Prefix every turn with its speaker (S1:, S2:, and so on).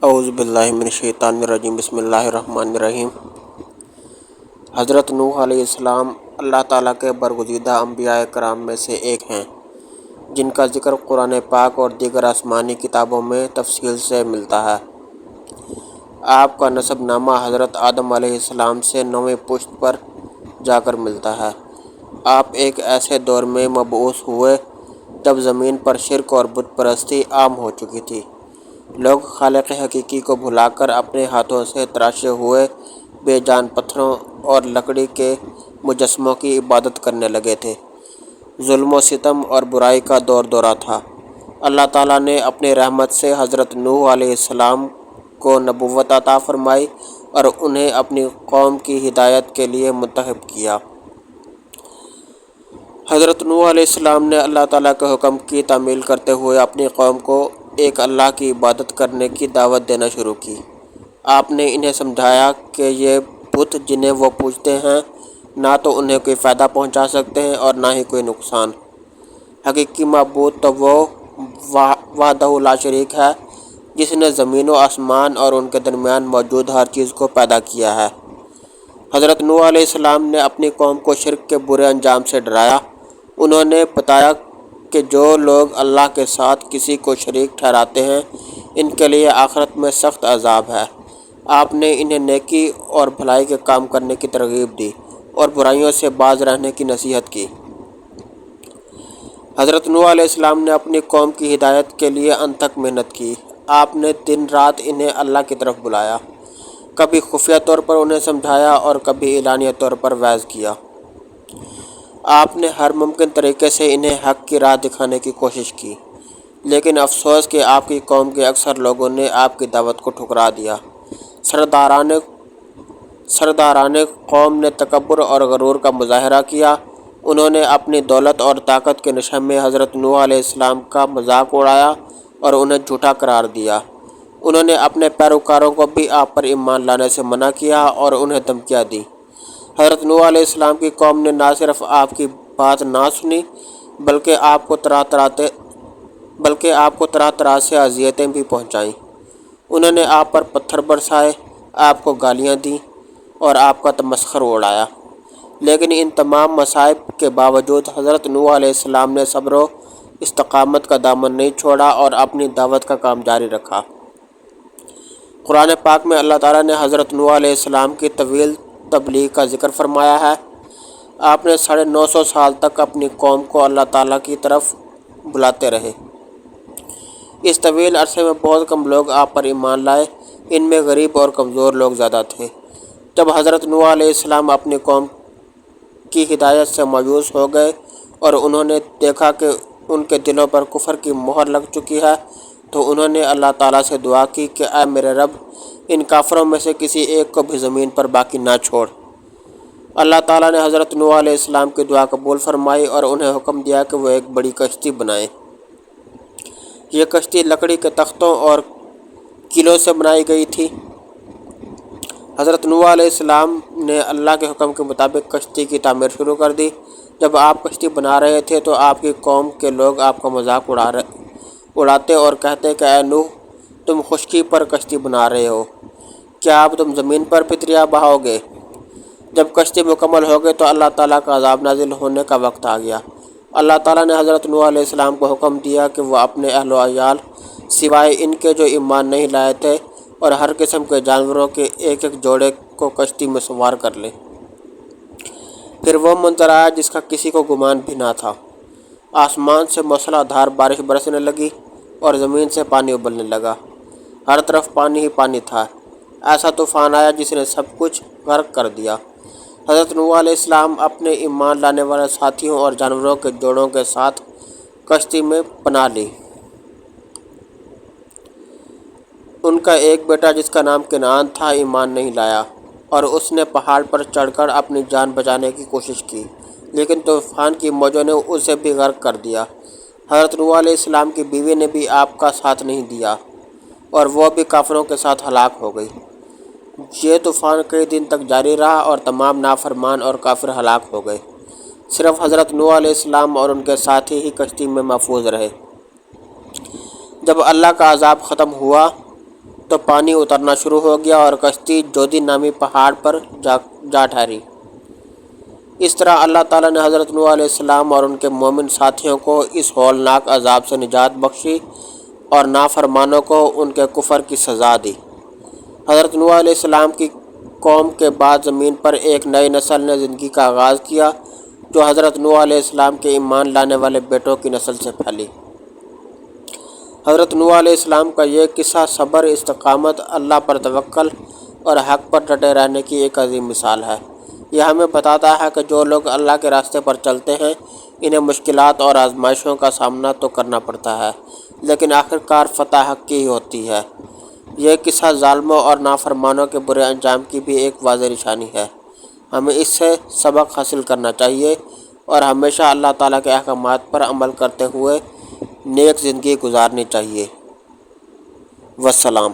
S1: اعوذ باللہ من الشیطان الرجیم بسم اللہ الرحمن الرحیم۔ حضرت نوح علیہ السلام اللہ تعالیٰ کے برگزیدہ انبیاء کرام میں سے ایک ہیں، جن کا ذکر قرآن پاک اور دیگر آسمانی کتابوں میں تفصیل سے ملتا ہے۔ آپ کا نسب نامہ حضرت آدم علیہ السلام سے 9ویں پشت پر جا کر ملتا ہے۔ آپ ایک ایسے دور میں مبعوث ہوئے جب زمین پر شرک اور بت پرستی عام ہو چکی تھی۔ لوگ خالق حقیقی کو بھلا کر اپنے ہاتھوں سے تراشے ہوئے بے جان پتھروں اور لکڑی کے مجسموں کی عبادت کرنے لگے تھے۔ ظلم و ستم اور برائی کا دور دورہ تھا۔ اللہ تعالیٰ نے اپنی رحمت سے حضرت نوح علیہ السلام کو نبوت عطا فرمائی اور انہیں اپنی قوم کی ہدایت کے لیے منتخب کیا۔ حضرت نوح علیہ السلام نے اللہ تعالیٰ کے حکم کی تعمیل کرتے ہوئے اپنی قوم کو ایک اللہ کی عبادت کرنے کی دعوت دینا شروع کی۔ آپ نے انہیں سمجھایا کہ یہ بت جنہیں وہ پوجتے ہیں نہ تو انہیں کوئی فائدہ پہنچا سکتے ہیں اور نہ ہی کوئی نقصان۔ حقیقی معبود تو وہ وحدہ لا شریک ہے جس نے زمین و آسمان اور ان کے درمیان موجود ہر چیز کو پیدا کیا ہے۔ حضرت نوح علیہ السلام نے اپنی قوم کو شرک کے برے انجام سے ڈرایا۔ انہوں نے بتایا کہ جو لوگ اللہ کے ساتھ کسی کو شریک ٹھہراتے ہیں ان کے لیے آخرت میں سخت عذاب ہے۔ آپ نے انہیں نیکی اور بھلائی کے کام کرنے کی ترغیب دی اور برائیوں سے باز رہنے کی نصیحت کی۔ حضرت نوح علیہ السلام نے اپنی قوم کی ہدایت کے لیے انتھک محنت کی۔ آپ نے دن رات انہیں اللہ کی طرف بلایا، کبھی خفیہ طور پر انہیں سمجھایا اور کبھی اعلانیہ طور پر وعظ کیا۔ آپ نے ہر ممکن طریقے سے انہیں حق کی راہ دکھانے کی کوشش کی، لیکن افسوس کہ آپ کی قوم کے اکثر لوگوں نے آپ کی دعوت کو ٹھکرا دیا۔ سرداران قوم نے تکبر اور غرور کا مظاہرہ کیا۔ انہوں نے اپنی دولت اور طاقت کے نشے میں حضرت نوح علیہ السلام کا مذاق اڑایا اور انہیں جھوٹا قرار دیا۔ انہوں نے اپنے پیروکاروں کو بھی آپ پر ایمان لانے سے منع کیا اور انہیں دھمکیاں دیں۔ حضرت نوح علیہ السلام کی قوم نے نہ صرف آپ کی بات نہ سنی بلکہ آپ کو طرح طرح سے اذیتیں بھی پہنچائیں۔ انہوں نے آپ پر پتھر برسائے، آپ کو گالیاں دیں اور آپ کا تمسخر اڑایا، لیکن ان تمام مصائب کے باوجود حضرت نوح علیہ السلام نے صبر و استقامت کا دامن نہیں چھوڑا اور اپنی دعوت کا کام جاری رکھا۔ قرآن پاک میں اللہ تعالیٰ نے حضرت نوح علیہ السلام کی طویل تبلیغ کا ذکر فرمایا ہے۔ آپ نے 950 سال تک اپنی قوم کو اللہ تعالیٰ کی طرف بلاتے رہے۔ اس طویل عرصے میں بہت کم لوگ آپ پر ایمان لائے، ان میں غریب اور کمزور لوگ زیادہ تھے۔ جب حضرت نوح علیہ السلام اپنی قوم کی ہدایت سے مایوس ہو گئے اور انہوں نے دیکھا کہ ان کے دلوں پر کفر کی مہر لگ چکی ہے تو انہوں نے اللہ تعالیٰ سے دعا کی کہ اے میرے رب، ان کافروں میں سے کسی ایک کو بھی زمین پر باقی نہ چھوڑ۔ اللہ تعالیٰ نے حضرت نوح علیہ السلام کی دعا قبول فرمائی اور انہیں حکم دیا کہ وہ ایک بڑی کشتی بنائیں۔ یہ کشتی لکڑی کے تختوں اور کیلوں سے بنائی گئی تھی۔ حضرت نوح علیہ السلام نے اللہ کے حکم کے مطابق کشتی کی تعمیر شروع کر دی۔ جب آپ کشتی بنا رہے تھے تو آپ کی قوم کے لوگ آپ کا مذاق اڑاتے اور کہتے کہ اے نوح، تم خشکی پر کشتی بنا رہے ہو، کیا اب تم زمین پر بھی دریا بہاؤ گے؟ جب کشتی مکمل ہو گئی تو اللہ تعالیٰ کا عذاب نازل ہونے کا وقت آ گیا۔ اللہ تعالیٰ نے حضرت نوح علیہ السلام کو حکم دیا کہ وہ اپنے اہل و عیال سوائے ان کے جو ایمان نہیں لائے تھے اور ہر قسم کے جانوروں کے ایک ایک جوڑے کو کشتی میں سوار کر لیں۔ پھر وہ منظر آیا جس کا کسی کو گمان بھی نہ تھا۔ آسمان سے موسلا دھار بارش برسنے لگی اور زمین سے پانی ابلنے لگا۔ ہر طرف پانی ہی پانی تھا۔ ایسا طوفان آیا جس نے سب کچھ غرق کر دیا۔ حضرت نوح علیہ السلام اپنے ایمان لانے والے ساتھیوں اور جانوروں کے جوڑوں کے ساتھ کشتی میں پناہ لی۔ ان کا ایک بیٹا جس کا نام کنعان تھا ایمان نہیں لایا اور اس نے پہاڑ پر چڑھ کر اپنی جان بچانے کی کوشش کی، لیکن طوفان کی موجوں نے اسے بھی غرق کر دیا۔ حضرت نوح علیہ السلام کی بیوی نے بھی آپ کا ساتھ نہیں دیا اور وہ بھی کافروں کے ساتھ ہلاک ہو گئی۔ یہ طوفان کئی دن تک جاری رہا اور تمام نافرمان اور کافر ہلاک ہو گئے۔ صرف حضرت نوح علیہ السلام اور ان کے ساتھی ہی کشتی میں محفوظ رہے۔ جب اللہ کا عذاب ختم ہوا تو پانی اترنا شروع ہو گیا اور کشتی جودی نامی پہاڑ پر جا ٹھہری۔ اس طرح اللہ تعالیٰ نے حضرت نوح علیہ السلام اور ان کے مومن ساتھیوں کو اس ہولناک عذاب سے نجات بخشی اور نافرمانوں کو ان کے کفر کی سزا دی۔ حضرت نوح علیہ السلام کی قوم کے بعد زمین پر ایک نئی نسل نے زندگی کا آغاز کیا جو حضرت نوح علیہ السلام کے ایمان لانے والے بیٹوں کی نسل سے پھیلی۔ حضرت نوح علیہ السلام کا یہ قصہ صبر، استقامت، اللہ پر توکل اور حق پر ڈٹے رہنے کی ایک عظیم مثال ہے۔ یہ ہمیں بتاتا ہے کہ جو لوگ اللہ کے راستے پر چلتے ہیں انہیں مشکلات اور آزمائشوں کا سامنا تو کرنا پڑتا ہے، لیکن آخرکار فتح حق کی ہی ہوتی ہے۔ یہ قصہ ظالموں اور نافرمانوں کے برے انجام کی بھی ایک واضح نشانی ہے۔ ہمیں اس سے سبق حاصل کرنا چاہیے اور ہمیشہ اللہ تعالیٰ کے احکامات پر عمل کرتے ہوئے نیک زندگی گزارنی چاہیے۔ والسلام۔